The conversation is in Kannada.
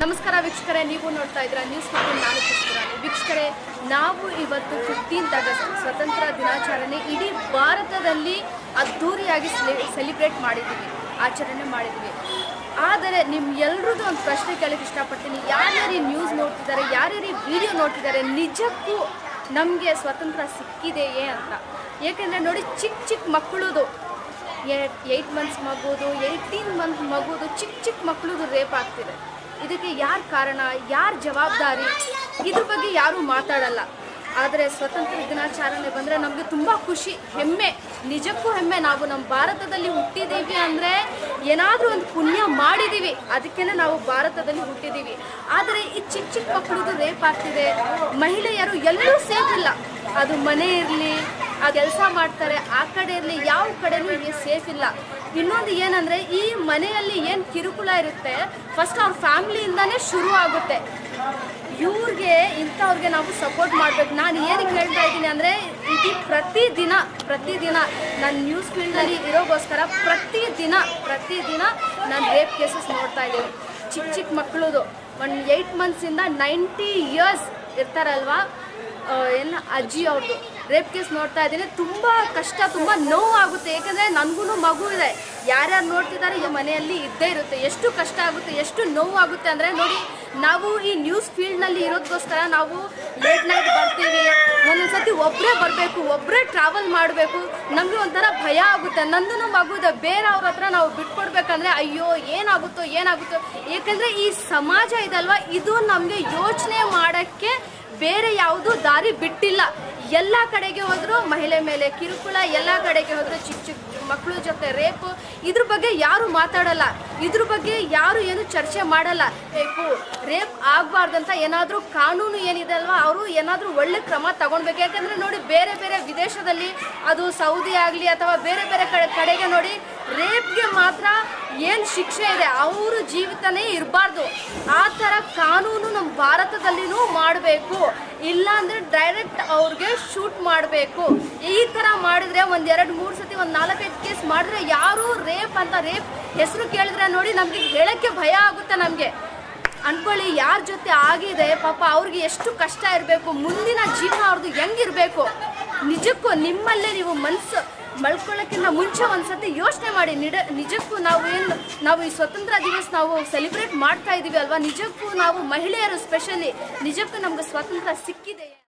ನಮಸ್ಕಾರ ವೀಕ್ಷಕರೇ, ನೀವು ನೋಡ್ತಾ ಇದ್ದೀರಾ ನ್ಯೂಸ್ 15. ನಾನು ಪುಷ್ಪರಾಣಿ. ವೀಕ್ಷಕರೇ, ನಾವು ಇವತ್ತು 15th ಆಗಸ್ಟ್ ಸ್ವತಂತ್ರ ದಿನಾಚರಣೆ ಇಡೀ ಭಾರತದಲ್ಲಿ ಅದ್ಧೂರಿಯಾಗಿ ಸೆಲಿಬ್ರೇಟ್ ಮಾಡಿದ್ದೀವಿ, ಆಚರಣೆ ಮಾಡಿದ್ದೀವಿ. ಆದರೆ ನಿಮ್ಮೆಲ್ಲರದ್ದು ಒಂದು ಪ್ರಶ್ನೆ ಕೇಳಕ್ಕೆ ಇಷ್ಟಪಡ್ತೀನಿ. ಯಾರ್ಯಾರು ನ್ಯೂಸ್ ನೋಡ್ತಿದ್ದಾರೆ, ಯಾರ್ಯಾರು ವಿಡಿಯೋ ನೋಡ್ತಿದ್ದಾರೆ, ನಿಜಕ್ಕೂ ನಮಗೆ ಸ್ವತಂತ್ರ ಸಿಕ್ಕಿದೆಯೇ ಅಂತ. ಏಕೆಂದರೆ ನೋಡಿ, ಚಿಕ್ಕ ಮಕ್ಕಳದು 8 ಮಂತ್ಸ್ ಮಗುದು, 18 ಮಂತ್ ಮಗುದು, ಚಿಕ್ಕ ಮಕ್ಕಳದು ರೇಪ್ ಆಗ್ತಿದೆ. ಇದಕ್ಕೆ ಯಾರು ಕಾರಣ, ಯಾರು ಜವಾಬ್ದಾರಿ, ಇದ್ರ ಬಗ್ಗೆ ಯಾರೂ ಮಾತಾಡಲ್ಲ. ಆದರೆ ಸ್ವತಂತ್ರ ದಿನಾಚರಣೆ ಬಂದರೆ ನಮಗೆ ತುಂಬ ಖುಷಿ, ಹೆಮ್ಮೆ, ನಿಜಕ್ಕೂ ಹೆಮ್ಮೆ. ನಾವು ನಮ್ಮ ಭಾರತದಲ್ಲಿ ಹುಟ್ಟಿದ್ದೀವಿ ಅಂದರೆ ಏನಾದರೂ ಒಂದು ಪುಣ್ಯ ಮಾಡಿದ್ದೀವಿ, ಅದಕ್ಕೇ ನಾವು ಭಾರತದಲ್ಲಿ ಹುಟ್ಟಿದ್ದೀವಿ. ಆದರೆ ಈ ಚಿಕ್ಕ ಮಕ್ಕಳದು ರೇಪ್ ಆಗ್ತಿದೆ. ಮಹಿಳೆಯರು ಎಲ್ಲೂ ಸೇಫ್ ಇಲ್ಲ. ಅದು ಮನೆ ಇರಲಿ, ಆ ಕೆಲಸ ಮಾಡ್ತಾರೆ, ಆ ಕಡೆ ಇರಲಿ, ಯಾವ ಕಡೆನೂ ಇಲ್ಲಿ ಸೇಫ್ ಇಲ್ಲ. ಇನ್ನೊಂದು ಏನಂದರೆ, ಈ ಮನೆಯಲ್ಲಿ ಏನು ಕಿರುಕುಳ ಇರುತ್ತೆ, ಫಸ್ಟ್ ಅವ್ರ ಫ್ಯಾಮ್ಲಿಯಿಂದನೇ ಶುರು ಆಗುತ್ತೆ. ಇವ್ರಿಗೆ ಇಂಥವ್ರಿಗೆ ನಾವು ಸಪೋರ್ಟ್ ಮಾಡಬೇಕು. ನಾನು ಏನಕ್ಕೆ ಹೇಳ್ತಾ ಇದ್ದೀನಿ ಅಂದರೆ, ಇದು ಪ್ರತಿದಿನ ನಾನು ನ್ಯೂಸ್ ಫೀಲ್ಡ್ನಲ್ಲಿ ಇರೋಗೋಸ್ಕರ ಪ್ರತಿದಿನ ನಾನು ರೇಪ್ ಕೇಸಸ್ ನೋಡ್ತಾ ಇದ್ದೀನಿ. ಚಿಕ್ಕ ಮಕ್ಕಳದು 8 ಮಂತ್ಸಿಂದ 90 ಇಯರ್ಸ್ ಇರ್ತಾರಲ್ವ, ಏನು ಅಜ್ಜಿ ಅವ್ರದ್ದು ರೇಪ್ ಕೇಸ್ ನೋಡ್ತಾ ಇದ್ದೀನಿ. ತುಂಬ ಕಷ್ಟ, ತುಂಬ ನೋವಾಗುತ್ತೆ. ಏಕೆಂದರೆ ನನಗೂ ಮಗು ಇದೆ. ಯಾರ್ಯಾರು ನೋಡ್ತಿದ್ದಾರೆ ಈ ಮನೆಯಲ್ಲಿ ಇದ್ದೇ ಇರುತ್ತೆ. ಎಷ್ಟು ಕಷ್ಟ ಆಗುತ್ತೆ, ಎಷ್ಟು ನೋವಾಗುತ್ತೆ ಅಂದರೆ ನೋಡಿ, ನಾವು ಈ ನ್ಯೂಸ್ ಫೀಲ್ಡ್ನಲ್ಲಿ ಇರೋದಕ್ಕೋಸ್ಕರ ನಾವು ಲೇಟ್ ನೈಟ್ ಬರ್ತೀವಿ. ಒಂದೊಂದ್ಸತಿ ಒಬ್ಬರೇ ಬರಬೇಕು, ಒಬ್ಬರೇ ಟ್ರಾವೆಲ್ ಮಾಡಬೇಕು. ನಮಗೆ ಒಂಥರ ಭಯ ಆಗುತ್ತೆ. ನಂದು ಮಗು ಇದೆ, ಬೇರೆಯವ್ರ ಹತ್ರ ನಾವು ಬಿಟ್ಕೊಡ್ಬೇಕಂದ್ರೆ ಅಯ್ಯೋ ಏನಾಗುತ್ತೋ. ಏಕೆಂದರೆ ಈ ಸಮಾಜ ಇದಲ್ವ, ಇದು ನಮಗೆ ಯೋಚನೆ ಮಾಡೋಕ್ಕೆ ಬೇರೆ ಯಾವುದೂ ದಾರಿ ಬಿಟ್ಟಿಲ್ಲ. ಎಲ್ಲ ಕಡೆಗೆ ಹೋದರೂ ಮಹಿಳೆ ಮೇಲೆ ಕಿರುಕುಳ, ಎಲ್ಲ ಕಡೆಗೆ ಹೋದರೂ ಚಿಕ್ಕ ಮಕ್ಕಳ ಜೊತೆ ರೇಪು. ಇದ್ರ ಬಗ್ಗೆ ಯಾರು ಮಾತಾಡಲ್ಲ, ಇದ್ರ ಬಗ್ಗೆ ಯಾರು ಏನು ಚರ್ಚೆ ಮಾಡಲ್ಲ. ರೇಪ್ ಆಗಬಾರ್ದಂತ ಏನಾದರೂ ಕಾನೂನು ಏನಿದೆ ಅಲ್ವಾ, ಅವರು ಏನಾದರೂ ಒಳ್ಳೆ ಕ್ರಮ ತಗೊಳ್ಬೇಕು. ಯಾಕಂದರೆ ನೋಡಿ, ಬೇರೆ ವಿದೇಶದಲ್ಲಿ, ಅದು ಸೌದಿ ಆಗಲಿ ಅಥವಾ ಬೇರೆ ಕಡೆಗೆ ನೋಡಿ, ರೇಪ್ಗೆ ಮಾತ್ರ ಏನು ಶಿಕ್ಷೆ ಇದೆ, ಅವರು ಜೀವಿತನೇ ಇರಬಾರ್ದು. ಆ ಥರ ಕಾನೂನು ನಮ್ಮ ಭಾರತದಲ್ಲಿನೂ ಮಾಡಬೇಕು. ಇಲ್ಲಾಂದರೆ ಡೈರೆಕ್ಟ್ ಅವ್ರಿಗೆ ಶೂಟ್ ಮಾಡಬೇಕು. ಈ ಥರ ಮಾಡಿದ್ರೆ 1, 2, 3 ಸತಿ, 1, 4, 5 ಕೇಸ್ ಮಾಡಿದ್ರೆ ಯಾರು ರೇಪ್ ಹೆಸರು ಕೇಳಿದ್ರೆ ನೋಡಿ, ನಮಗೆ ಹೇಳೋಕ್ಕೆ ಭಯ ಆಗುತ್ತೆ. ನಮಗೆ ಅಂದ್ಕೊಳ್ಳಿ, ಯಾರ ಜೊತೆ ಆಗಿದೆ ಪಾಪ, ಅವ್ರಿಗೆ ಎಷ್ಟು ಕಷ್ಟ ಇರಬೇಕು, ಮುಂದಿನ ಜೀವನ ಅವ್ರದ್ದು ಹೆಂಗಿರಬೇಕು. ನಿಜಕ್ಕೂ ನಿಮ್ಮಲ್ಲೇ ನೀವು ಮನಸ್ಸು ಮಲ್ಕೊಳ್ಳೋಕ್ಕಿಂತ ಮುಂಚೆ ಒಂದ್ಸತಿ ಯೋಚನೆ ಮಾಡಿ. ನಿಜಕ್ಕೂ ನಾವು ಈ ಸ್ವತಂತ್ರ ದಿವಸ ನಾವು ಸೆಲಿಬ್ರೇಟ್ ಮಾಡ್ತಾ ಇದ್ದೀವಿ ಅಲ್ವಾ, ನಿಜಕ್ಕೂ ನಾವು ಮಹಿಳೆಯರು ಸ್ಪೆಷಲಿ ನಿಜಕ್ಕೂ ನಮ್ಗೆ ಸ್ವಾತಂತ್ರ್ಯ ಸಿಕ್ಕಿದೆ.